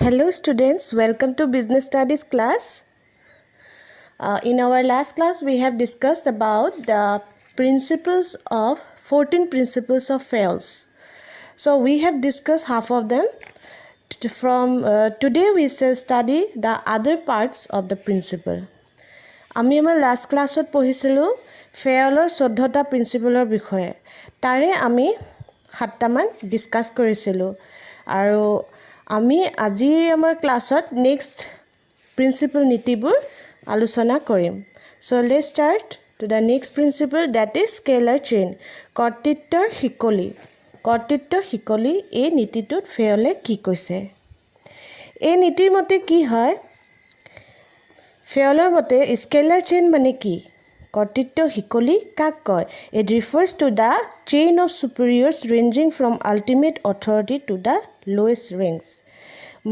Hello students, welcome to Business Studies class. In our last class, we have discussed about the principles of 14 principles of FAILS. So we have discussed half of them. From today, we shall study the other parts of the principle. আমি আমাৰ last ক্লাছত পঢ়িছিলোঁ ফেয়লৰ 14টা প্ৰিন্সিপলৰ বিষয়ে তাৰে আমি 7টামান discuss কৰিছিলোঁ আৰু আমি আজি আমাৰ ক্লাছত নেক্সট প্ৰিন্সিপল নীতিবোৰ আলোচনা কৰিম so let's start to the next principle that is scalar chain কৰ্তৃত্বৰ শিকলি এই নীতিটোত ফেয়লে কি কৈছে এই নীতিৰ মতে কি হয় ফেয়লৰ মতে স্কেলাৰ চেইন মানে কি কৰ্তৃত্ব শিকলি কাক কয় it refers to the chain of superiors ranging from ultimate authority to the lowest range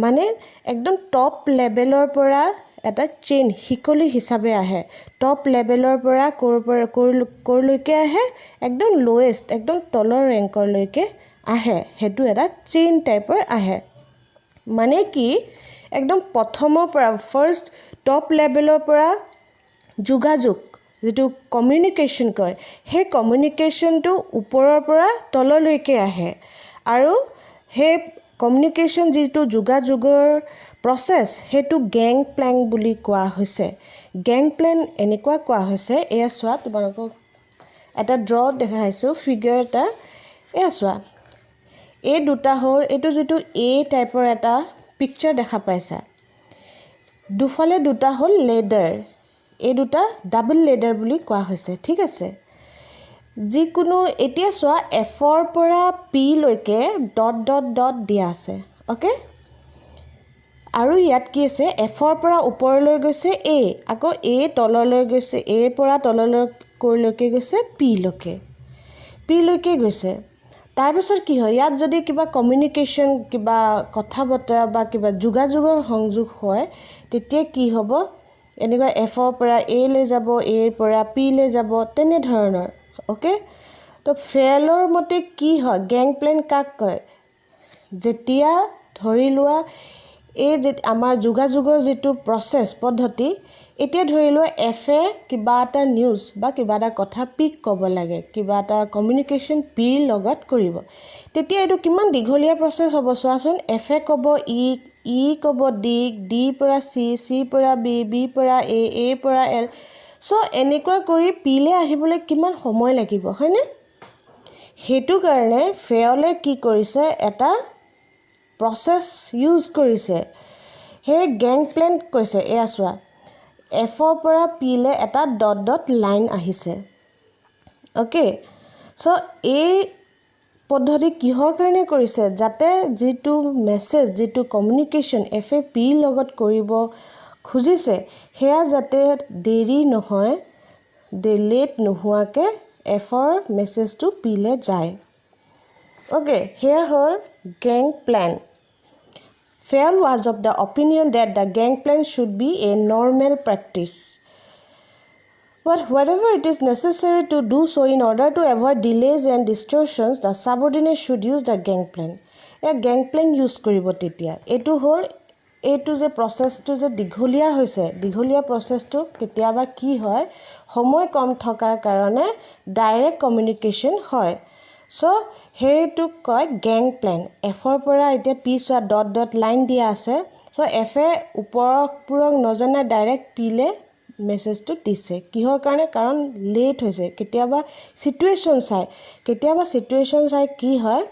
মানে একদম টপ লেভেলৰ পৰা এটা চেইন শিকলি হিচাপে আহে টপ লেভেলৰ পৰা কৰলৈকে আহে একদম লোৱেষ্ট একদম তলৰ ৰেংকলৈকে আহে হেতু এটা চেইন টাইপৰ আহে মানে কি একদম প্ৰথমৰ পৰা ফাৰ্স্ট টপ লেভেলৰ পৰা যোগাযোগ যেটো কমিউনিকেশ্যন কয় হে কমিউনিকেশ্যনটো ওপৰৰ পৰা তললৈকে আহে আৰু হে কমিউনিকেশ্যন যেটো যোগাযোগৰ প্ৰসেস হেতু গেং প্লেন বুলি কোৱা হৈছে গেং প্লেন এনেকুৱা কোৱা হৈছে এয়া চোৱা তোমালোকক এটা ড্ৰ দেখাইছো ফিগাৰ এটা এয়া চোৱা এই দুটা হ'ল এটো যেটো এ টাইপৰ এটা পিকচাৰ দেখা পাইছা দুফালে দুটা হ'ল লেডাৰ এই দুটা ডাবল লেডাৰ বুলি কোৱা হৈছে ঠিক আছে যিকোনো এতিয়া চোৱা এফৰ পৰা পি লৈকে ডট ডট ডট দিয়া আছে ওকে আৰু ইয়াত কি আছে এফৰ পৰা ওপৰলৈ গৈছে এ আকৌ এ তললৈ গৈছে এ পৰা তললৈ কৰলৈকে গৈছে পি লৈকে গৈছে তাৰ পিছত কি হয় ইয়াত যদি কিবা কমিউনিকেশ্যন কিবা কথা বতৰা বা কিবা যোগাযোগৰ সংযোগ হয় তেতিয়া কি হ'ব এনেকুৱা এফৰ পৰা এ লৈ যাব এৰ পৰা পি লৈ যাব তেনে ধৰণৰ ওকে তো ফেয়লৰ মতে কি হয় গেং প্লেন কাক কয় যেতিয়া ধৰি লোৱা এই যে আমাৰ যোগাযোগৰ যেটো প্ৰসেস পদ্ধতি এতিয়া ধৰি লোৱা এফে কিবা এটা নিউজ বা কিবা এটা কথা পিক ক'ব লাগে কিবা এটা কমিউনিকেশ্যন পি লগত কৰিব তেতিয়া এটো কিমান দীঘলীয়া প্ৰসেস হ'ব চোৱাচোন এফে ক'ব ই ক'ব ডি পৰা চি পৰা বি পৰা এ পৰা এল সো এনেকুৱা কৰি পিলে আহিবলৈ কিমান সময় লাগিব হয়নে হেতু কাৰণে ফেয়লে কি কৰিছে এটা প্ৰসেস ইউজ কৰিছে হে গেং প্লেন কৈছে এয়া চোৱা এফৰ পৰা পিলে এটা ডট ডট লাইন আহিছে ওকে সো এই পদ্ধতি কিহৰ কাৰণে কৰিছে যাতে যেটো মেসেজ যেটো কমিউনিকেশ্যন এফে পি লগত কৰিব খুজিছে হেয়া যাতে দেৰি নহয় লেট নোহোৱাকে এফৰ মেসেজটো পিলে যায় ওকে হেয়াৰ হ'ল gang plan Fayol was of the opinion that the gang plan should be a normal practice but wherever it is necessary to do so in order to avoid delays and distortions the subordinate should use the gang plan a gang plan use কৰিব তেতিয়া এটো হ'ল এটো যে প্ৰসেসটো যে দীঘলীয়া প্ৰসেসটো কেতিয়াবা কি হয় সময় কম থকাৰ কাৰণে ডাইৰেক্ট কমিউনিকেশ্যন হয় সো হেতু কয় গেং প্লেন এফৰ পৰা এতিয়া পিছৰ ডট ডট লাইন দিয়া আছে সো এফে ওপৰক নজনা ডাইৰেক্ট পিলে মেসেজটো দিছে কিহৰ কাৰণে কাৰণ লেট হৈছে কেতিয়াবা সিচুৱেচন চাই কি হয়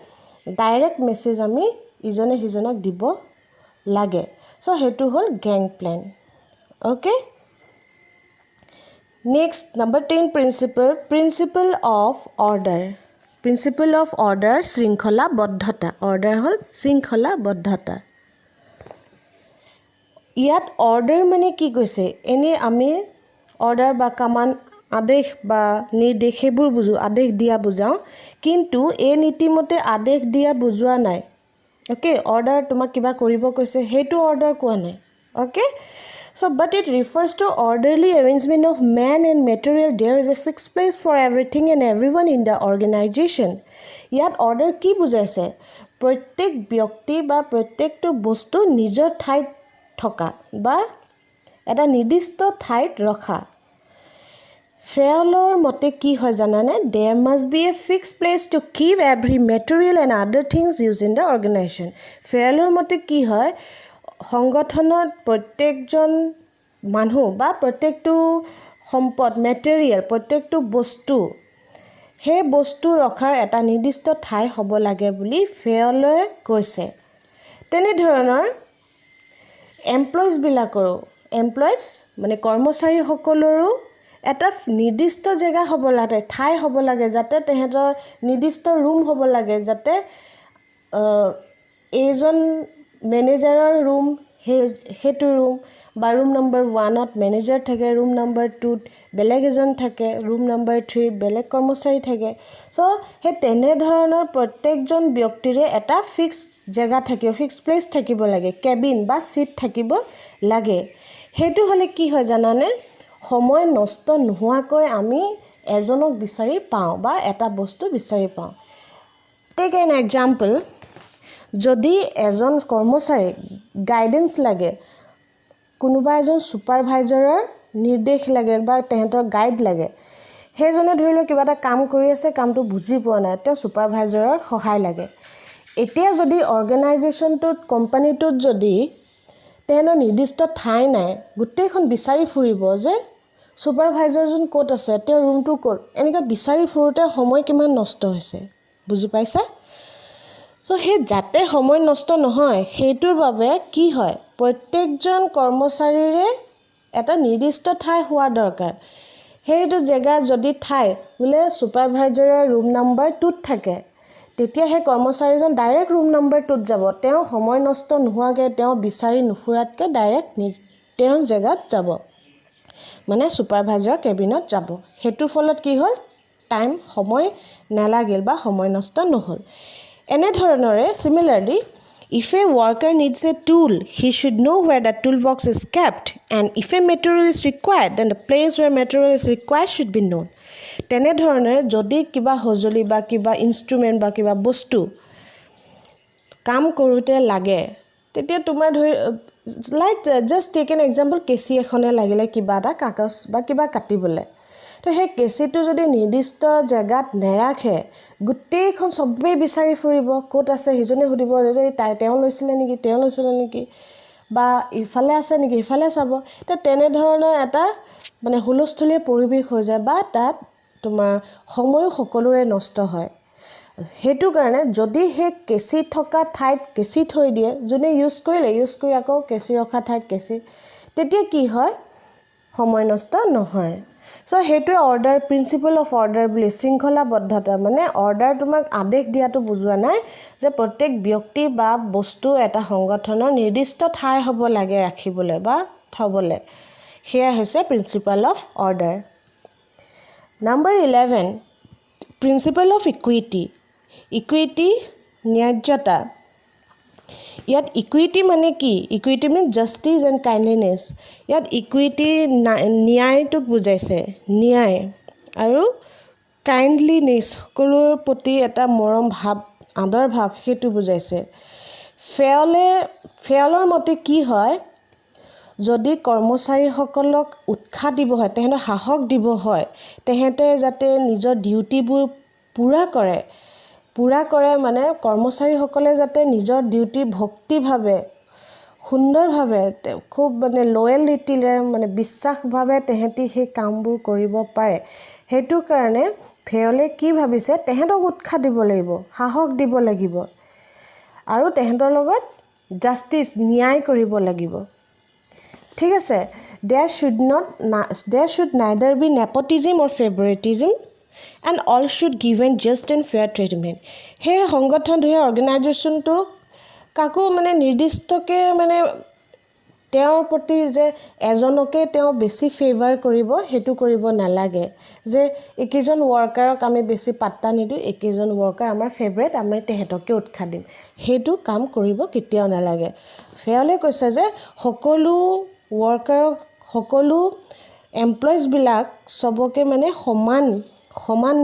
ডাইৰেক্ট মেসেজ আমি ইজনে হিজনক দিব লাগে সো হেতু হ'ল gang plank okay next number 10 principle of order শৃংখলাবদ্ধতা অৰ্ডাৰ হ'ল শৃংখলাবদ্ধতা ইয়াত অৰ্ডাৰ মানে কি কৈছে এনে আমি অৰ্ডাৰ বা কমান্ড আদেশ বা নিৰ্দেশ হেবোৰ বুজো আদেশ দিয়া বুজাও কিন্তু এই নীতিমতে আদেশ দিয়া বুজোৱা নাই ওকে অৰ্ডাৰ তোমাক কিবা কৰিব কৈছে হেতু অৰ্ডাৰ কোৱা নাই okay So, but it refers to orderly arrangement of man and material. There is a fixed place for everything and everyone in the organization. Yet order কি বুজাইছে প্ৰত্যেক ব্যক্তি বা প্ৰত্যেকটো বস্তু নিজৰ ঠাইত থকা বা এটা নিৰ্দিষ্ট ঠাইত ৰখা ফেয়লৰ মতে কি হয় জানানে there must be a fixed place to keep every material and other things used in the organization ফেয়লৰ মতে কি হয় সংগঠনত প্ৰত্যেকজন মানুহ বা প্ৰত্যেকটো সম্পদ মেটেৰিয়েল প্ৰত্যেকটো বস্তু সেই বস্তু ৰখাৰ এটা নিৰ্দিষ্ট ঠাই হ'ব লাগে বুলি ফেয়লে কৈছে তেনেধৰণৰ এমপ্লয়িজবিলাকৰো এমপ্লয়িজ মানে কৰ্মচাৰীসকলৰো এটা নিৰ্দিষ্ট জেগা হ'ব লাগে ঠাই হ'ব লাগে যাতে তেহেঁতৰ নিৰ্দিষ্ট ৰুম হ'ব লাগে যাতে এইজন মেনেজাৰৰ ৰুম সেইটো ৰুম বা ৰুম নম্বৰ 1ত মেনেজাৰ থাকে ৰুম নম্বৰ 2ত বেলেগ এজন থাকে ৰুম নম্বৰ 3 বেলেগ কৰ্মচাৰী থাকে সো সেই তেনেধৰণৰ প্ৰত্যেকজন ব্যক্তিৰে এটা ফিক্সড জেগা থাকিব ফিক্সড প্লেচ থাকিব লাগে কেবিন বা সিট থাকিব লাগে সেইটো হ'লে কি হয় জানানে সময় নষ্ট নোহোৱাকৈ আমি এজনক বিচাৰি পাওঁ বা এটা বস্তু বিচাৰি পাওঁ টেক এন এক্সাম্পল যদি এজন কৰ্মচাৰী গাইডেন্স লাগে কোনোবা এজন সুপাৰভাইজাৰৰ নিৰ্দেশ লাগে বা তেহেঁতৰ গাইড লাগে সেইজনে ধৰি লওক কিবা এটা কাম কৰি আছে কামটো বুজি পোৱা নাই তেওঁ সুপাৰভাইজাৰৰ সহায় লাগে এতিয়া যদি অৰ্গেনাইজেশ্যনটোত কোম্পানীটোত যদি তেহেঁতৰ নিৰ্দিষ্ট ঠাই নাই গোটেইখন বিচাৰি ফুৰিব যে সুপাৰভাইজাৰজন ক'ত আছে তেওঁৰ ৰুমটো ক'ত এনেকৈ বিচাৰি ফুৰোঁতে সময় কিমান নষ্ট হৈছে বুজি পাইছা সো সেই যাতে সময় নষ্ট নহয় সেইটোৰ বাবে কি হয় প্ৰত্যেকজন কৰ্মচাৰীৰে এটা নিৰ্দিষ্ট ঠাই হোৱা দৰকাৰ সেইটো জেগা যদি ঠাই বোলে সুপাৰভাইজাৰৰ ৰুম নম্বৰ 2ত থাকে তেতিয়া সেই কৰ্মচাৰীজন ডাইৰেক্ট ৰুম নম্বৰ 2ত যাব তেওঁ সময় নষ্ট নোহোৱাকৈ তেওঁ বিচাৰি নুফুৰাতকৈ ডাইৰেক্ট তেওঁৰ জেগাত যাব মানে সুপাৰভাইজাৰৰ কেবিনত যাব হেতুৰ ফলত কি হ'ল টাইম সময় নালাগিল বা সময় নষ্ট নহল এনেধৰণৰে similarly if a worker needs a tool he should know where the toolbox is kept and if a material is required then the place where material is required should be known তেনেধৰণে যদি কিবা হজলি বা কিবা ইনস্ট্ৰুমেন্ট বা কিবা বস্তু কাম কৰোতে লাগে তেতিয়া তোমাৰ ধৰি like just tech an example কেচি এখনে লাগিলে কিবা এটা কাগজ বা কিবা কাটিবলে তো সেই কেচিটো যদি নিৰ্দিষ্ট জেগাত নেৰাখে গুটেইখন সবে বিচাৰি ফুৰিব ক'ত আছে হিজনে সুধিব যে তেওঁ লৈছিলে নেকি বা ইফালে আছে নেকি ইফালে চাব তো তেনেধৰণৰ এটা মানে হুলস্থুলীয়া পৰিৱেশ হৈ যায় বা তাত তোমাৰ সময় সকলোৰে নষ্ট হয় হেতু কাৰণে যদি হে কেচি থকা ঠাইত কেচি থৈ দিয়ে যোনে ইউজ কৰি আকৌ কেচি ৰখা ঠাইত কেচি তেতিয়া কি হয় সময় নষ্ট নহয় সো হেতুৱে অৰ্ডাৰ প্ৰিন্সিপল অফ অৰ্ডাৰ বুলি শৃংখলাবদ্ধতা মানে অৰ্ডাৰ তোমাক আদেশ দিয়াটো বুজোৱা নাই যে প্ৰত্যেক ব্যক্তি বা বস্তু এটা সংগঠনৰ নিৰ্দিষ্ট ঠাই হ'ব লাগে ৰাখিবলৈ বা থবলৈ হেয়া হৈছে principle of order number 11 principle of equity ন্যায্যতা ইয়াত ইকুইটি মানে কি ইকুইটি মিন জাস্টিস এন্ড কাইন্ডলিনেস ইয়াত ইকুইটি ন্যায়টোক বুজাইছে ন্যায় আৰু কাইন্ডলিনেস সকলোৰ প্ৰতি এটা মৰম ভাৱ আদৰ ভাৱ হেতু বুজাইছে ফেয়লৰ মতে কি হয় যদি কৰ্মচাৰীসকলক উৎসাহ দিব হয় তেহেঁতৰ সাহস দিব হয় তেহেঁতে যাতে নিজৰ ডিউটিবোৰ পুৰা কৰে মানে কৰ্মচাৰীসকলে যাতে নিজৰ ডিউটি ভক্তিভাৱে সুন্দৰভাৱে খুব মানে লয়েলিটিৰে মানে বিশ্বাসভাৱে তেহেঁতি সেই কামবোৰ কৰিব পাৰে হেতু কাৰণে ফেয়লে কি ভাবিছে তেহেঁতক উৎসাহ দিব লাগিব সাহস দিব লাগিব আৰু তেহেঁতৰ লগত জাস্টিস ন্যায় কৰিব লাগিব ঠিক আছে there should neither be nepotism or favoritism and all should given just and fair treatment হে সংগঠন ধৰে অৰ্গেনাইজেশ্যনটো কাকো মানে নিৰ্দিষ্টকে মানে তেওঁৰ প্ৰতি যে এজনকে তেওঁ বেছি ফেভাৰ কৰিব হেতু কৰিব নালাগে যে একেজন ওয়াৰ্কাৰক আমি বেছি পাত্তা নিদু একেজন ওয়াৰ্কাৰ আমাৰ ফেভাৰিট আমি তেহেতকে উৎসাহ দিম হেতু কাম কৰিব কেতিয়াও নালাগে ফেয়লে কৈছে যে সকলো ওয়াৰ্কাৰক সকলো এমপ্লয়িজ বিলাক সবকে মানে সমান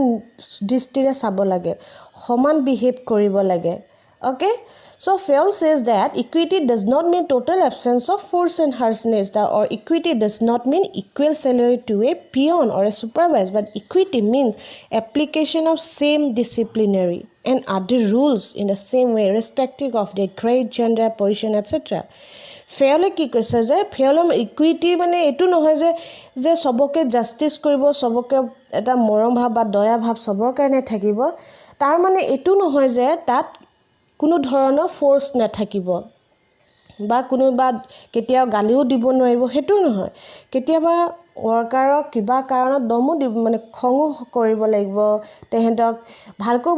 দৃষ্টিৰে চাব লাগে সমান বিহেভ কৰিব লাগে Okay, so Fayol says that equity does not mean total absence of force and harshness, or equity does not mean equal salary to a peon or a supervisor, but equity means application of same disciplinary and other rules in the same way, irrespective of their grade, gender, position, etc. Fayole কি কৈছে যে ফেয়লৰ equity মানে এইটো নহয় যে সবকে justice কৰিব সবকে এটা মৰম ভাৱ বা দয়া ভাৱ সবৰ কাৰণে থাকিব তাৰ মানে এইটো নহয় যে তাত কোনো ধৰণৰ ফোৰ্স নাথাকিব বা কোনোবা কেতিয়াও গালিও দিব নোৱাৰিব হেতু নহয় কেতিয়াবা ওয়াৰ্কাৰক কিবা কাৰণত দমো মানে খঙো কৰিব লাগিব তেহেঁতক ভালকৈ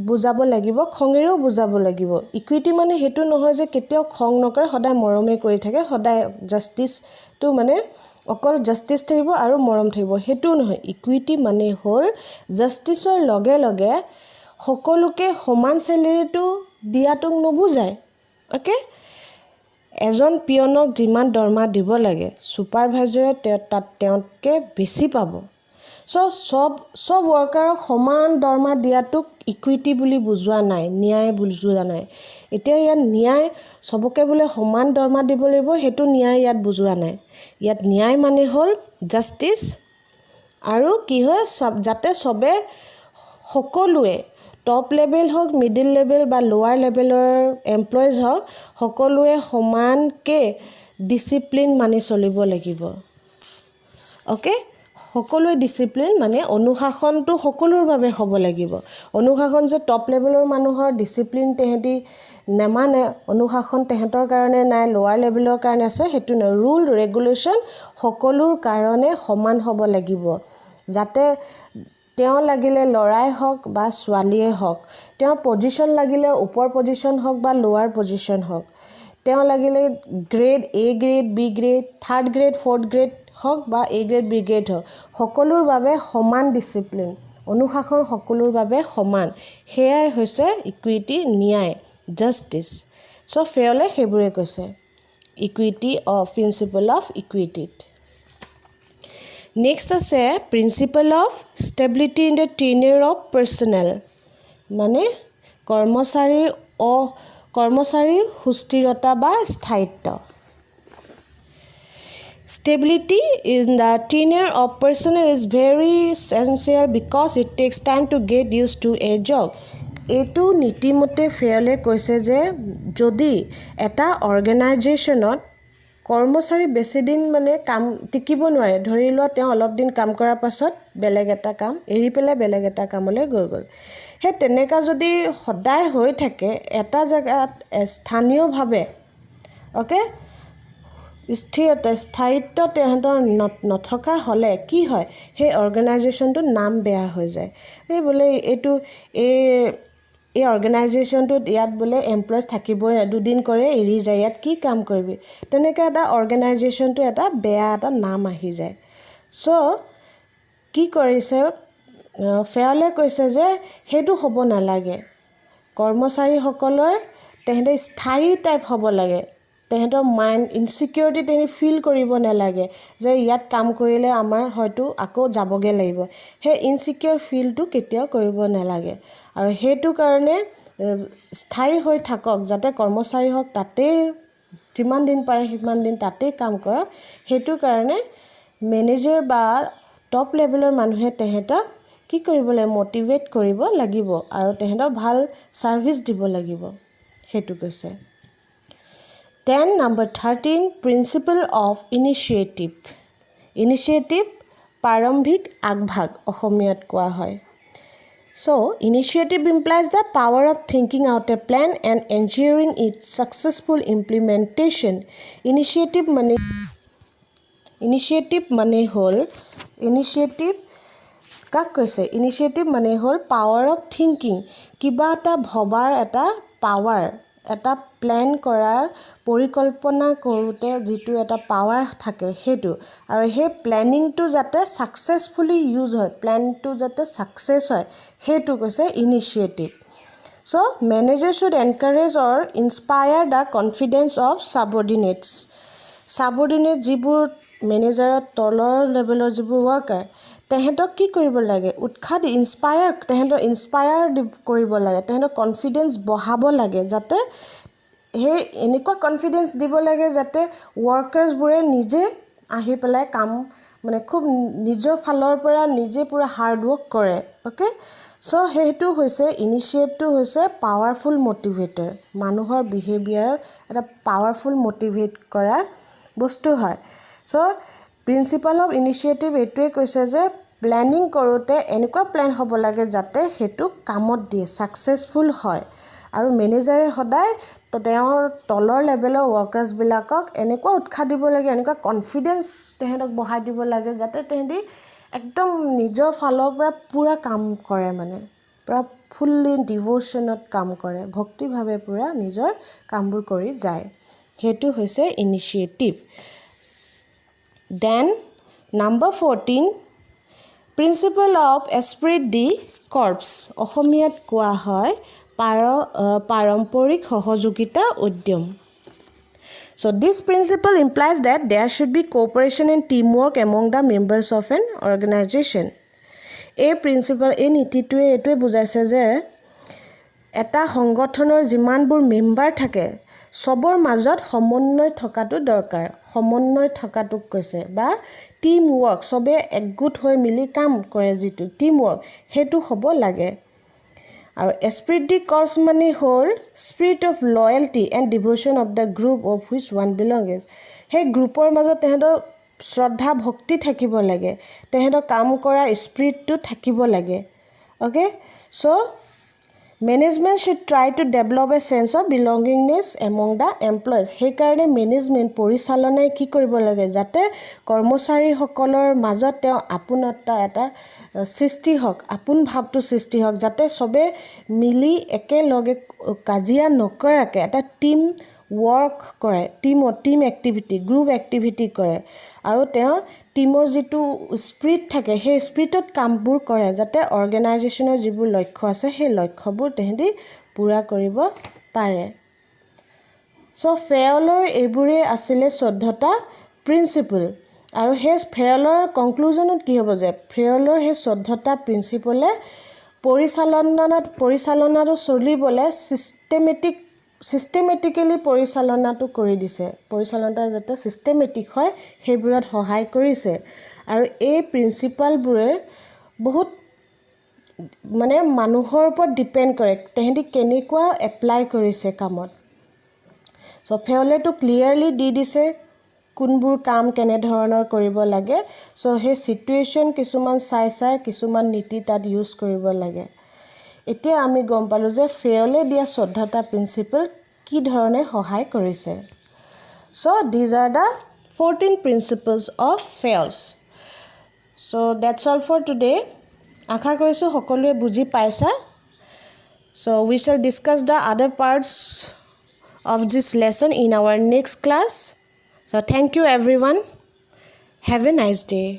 বুজাব লাগিব খঙেৰেও বুজাব লাগিব ইকুইটি মানে হেতু নহয় যে কেতিয়াও খং নকৰে সদায় মৰমে কৰি থাকে সদায় জাস্টিস তো মানে অকল জাস্টিস থাকিব আৰু মৰম থাকিব হেতু নহয় ইকুইটি মানে হ'ল জাস্টিসৰ লগে লগে সকলোকে সমান স্যালাৰিটো দিয়াটো নবুজায় ওকে এজন পিয়নক যিমান দৰমহা দিব লাগে সুপাৰভাইজাৰে তেওঁতকে বেছি পাব সো সব ওয়াৰ্কাৰক সমান দৰমহা দিয়াটো ইকুইটি বুলি বুজোৱা নাই ন্যায় বুজোৱা নাই এতিয়া ইয়াত ন্যায় সবকে বোলে সমান দৰমহা দিব লাগিব হেতু ন্যায় ইয়াত বুজোৱা নাই ইয়াত ন্যায় মানে হ'ল জাস্টিস আৰু কি হয় যাতে সবে সকলোৱে টপ লেভেল হোক মিডল লেভেল বা লোৱাৰ লেভেলৰ এমপ্লয়িজ হোক সকলোৱে সমানকে ডিসিপ্লিন মানি চলিব লাগিব ওকে সকলোৱে ডিসিপ্লিন মানে অনুশাসনটো সকলোৰ বাবে হ'ব লাগিব অনুশাসন যে টপ লেভেলৰ মানুহৰ ডিসিপ্লিন তেহেঁতি নেমানে অনুশাসন তেহেঁতৰ কাৰণে নাই লোৱাৰ লেভেলৰ কাৰণে আছে হেতু ন ৰুল ৰেগুলেশন সকলোৰ কাৰণে সমান হ'ব লাগিব যাতে তেওঁ লাগিলে লৰাই হক বা ছোৱালীয়ে হক তেওঁ পজিশন লাগিলে ওপৰ পজিশন হক বা লোৱাৰ পজিশন হক তেওঁ লাগিলে grade A grade B grade third grade fourth grade হক বা এ গ্ৰেড বি গ্ৰেড হক সকলোৰ বাবে সমান ডিসিপ্লিন অনুশাসন সকলোৰ বাবে সমান হেয়াই হৈছে ইকুইটি ন্যায় জাস্টিস সো ফেয়লে হেবুৰে কৈছে equity of principle of equity Next আছে principle of stability in the tenure of personnel মানে কৰ্মচাৰী সুস্থিৰতা বা স্থায়িত্ব Stability in the tenure of personnel is very essential because it takes time to get used to a job এটো নীতিমতে ফেয়লে কৈছে যে যদি এটা অৰ্গানাইজেশনত কৰ্মচাৰী বেছি দিন মানে কাম টিকিব নোৱাৰে ধৰি লোৱা তেওঁ অলপ দিন কাম কৰাৰ পাছত বেলেগ এটা কাম এৰি পেলাই বেলেগ এটা কামলৈ গৈ হে তেনেকা যদি সদায় হৈ থাকে এটা জায়গাত স্থানীয়ভাৱে ওকে স্থায়িত্ব তেহেঁতৰ নথকা হলে কি হয় হে অৰ্গানাইজেশনটো নাম বেয়া হৈ যায় এই বোলে এইটো এই অৰ্গানাইজেশনটোত ইয়াত বোলে এমপ্লয়িজ থাকিবই দুদিন কৰে এৰি যায় ইয়াত কি কাম কৰিবি তেনেকা এটা অৰ্গানাইজেশনটো এটা বেয়া এটা নাম আহি যায় সো কি কৰিছে ফেয়লে কৈছে যে হেতু হ'ব নালাগে কৰ্মচাৰীসকলৰ তেহেঁতে স্থায়ী টাইপ হ'ব লাগে তেহেঁতৰ মাইন্ড ইনসিকিউৰিটি তেহেঁতে ফিল কৰিব নালাগে যে ইয়াত কাম কৰিলে আমাৰ হয়তো আকৌ যাবগে লাগিব হে ইনসিকিউৰ ফিলটো কেতিয়াও কৰিব নালাগে আৰু হেতু কাৰণে স্থায়ী হৈ থাকক যাতে কৰ্মচাৰী হক তাতে যিমান দিন পাৰে সিমান দিন তাতে কাম কৰে হেতু কাৰণে মেনেজাৰ বা টপ লেভেলৰ মানুহে তেহেঁতক কি কৰিবলৈ মোটিভেট কৰিব লাগিব আৰু তেহেঁতক ভাল সাৰ্ভিস দিব লাগিব হেতু কৈছে Then number 13 principle of initiative প্ৰাৰম্ভিক আগভাগ অসমীয়াত কোৱা হয় So initiative implies the power of thinking out a plan and ensuring its successful implementation initiative মানে হল power of thinking কিবা এটা ভবাৰ এটা power এটা প্ল্যান কৰাৰ পৰিকল্পনা কৰোতে যেটো এটা পাৱাৰ থাকে হেতু আৰু হে প্ল্যানিংটো যাতে সাকসেসফুলি ইউজ হয় প্ল্যানটো যাতে সাকসেস হয় হেতু কৈছে initiative so manager should encourage or inspire the confidence of subordinate যিবোৰ ম্যানেজাৰৰ তলৰ লেভেলৰ যিবোৰ ওয়াৰ্কাৰ তেহেঁতক কি কৰিব লাগে উৎসাহ ইনস্পায়াৰ তেহেঁতক ইনস্পায়াৰ কৰিব লাগে তেহেঁতক কনফিডেন্স বঢ়াব লাগে যাতে সেই এনেকুৱা কনফিডেন্স দিব লাগে যাতে ওয়াৰ্কাৰ্ছবোৰে নিজে আহি পেলাই কাম মানে খুব নিজৰ ফালৰ পৰা নিজে পুৰা হাৰ্ড ৱৰ্ক কৰে ওকে সো সেইটো হৈছে ইনিশিয়েটিভটো হৈছে পাৱাৰফুল মটিভেটৰ মানুহৰ বিহেভিয়াৰ এটা পাৱাৰফুল মটিভেট কৰা বস্তু হয় সো প্ৰিন্সিপাল অফ ইনিশিয়েটিভ এইটোৱে কৈছে যে প্ল্যানিং কৰোতে এনেকুৱা প্ল্যান হ'ব লাগে যাতে হেতু কামত দিয়ে সাকসেসফুল হয় আৰু মেনেজাৰে সদায় তেওঁৰ তলৰ লেভেলৰ ওয়াৰ্কাৰ্ছ বিলাকক এনেকুৱা উৎসাহ দিব লাগে এনেকুৱা কনফিডেন্স তেহেঁতক বঢ়াই দিব লাগে যাতে তেহেঁতি একদম নিজৰ ফালৰ পৰা পুৰা কাম কৰে মানে পুৰা ফুল্লি ডিভোশনত কাম কৰে ভক্তিভাৱে পুৰা নিজৰ কামবোৰ কৰি যায় হেতু হৈছে initiative then number 14 principle of esprit de corps অসমীয়াত কোৱা হয় পাৰম্পৰিক সহযোগিতা উদ্যম So this principle implies that there should be cooperation and teamwork among the members of an organization. A principle এই নীতিটোৱে এইটোৱে বুজাইছে যে এটা সংগঠনৰ যিমানবোৰ মেম্বাৰ থাকে সবৰ মাজত সমন্বয় থকাটো দৰকাৰ সমন্বয় থকাটো কৈছে বা টিম ওয়াৰ্ক সবে একগোট হৈ মিলি কাম কৰে যিটো টিম ওয়াৰ্ক হেতু হ'ব লাগে আৰু এস্প্ৰিট ডি কৰ্পছ মানে হ'ল spirit of loyalty and devotion of the group of which one belongs সেই গ্ৰুপৰ মাজত তেহেঁতৰ শ্ৰদ্ধা ভক্তি থাকিব লাগে তেহেঁতৰ কাম কৰা স্পিৰিটটো থাকিব লাগে okay so management should try to develop a sense of belongingness among the employees সেইকাৰণে মেনেজমেণ্ট পৰিচালনাই কি কৰিব লাগে যাতে কৰ্মচাৰীসকলৰ মাজত তেওঁ আপোনত্ব এটা সৃষ্টি হওক আপোন ভাৱটো সৃষ্টি হওক যাতে সবে মিলি একেলগে কাজিয়া নকৰাকে এটা টিম ওয়াৰ্ক কৰে টিম এক্টিভিটি গ্ৰুপ এক্টিভিটি কৰে আৰু তেওঁ টিমৰ যিটো স্পিৰিট থাকে সেই স্পিৰিটত কামবোৰ কৰে যাতে অৰ্গেনাইজেশ্যনৰ যিবোৰ লক্ষ্য আছে সেই লক্ষ্যবোৰ তেহেঁতি পূৰা কৰিব পাৰে সো ফেয়লৰ এইবোৰে আছিলে 14টা প্ৰিন্সিপল আৰু সেই ফেয়লৰ কনক্লুজনত কি হ'ব যে ফেয়লৰ সেই 14টা প্ৰিন্সিপলে পৰিচালনাটো চলিবলে সিস্টেমেটিক্যালি পৰিচালনাটো কৰি দিছে পৰিচালনাটো যাতে সিস্টেমেটিক হয় সেইবোৰত সহায় কৰিছে আৰু এই প্ৰিন্সিপালবোৰে বহুত মানে মানুহৰ ওপৰত ডিপেন্ড কৰে তেহেঁতি কেনেকুৱা এপ্লাই কৰিছে কামত সো ফেয়লেটো ক্লিয়াৰলি দি দিছে কোনবোৰ কাম কেনে ধৰণৰ কৰিব লাগে সো সেই সিচুৱেশন কিছুমান চাই কিছুমান নীতি তাত ইউজ কৰিব লাগে এতিয়া আমি গম পালো যে ফেয়লে দিয়া 14টা প্ৰিন্সিপল কি ধৰণে সহায় কৰিছে so these are the 14 principles of FAILS so that's all for today আশা কৰিছো সকলোৱে বুজি পাইছা so we shall discuss the other parts of this lesson in our next class so thank you everyone have a nice day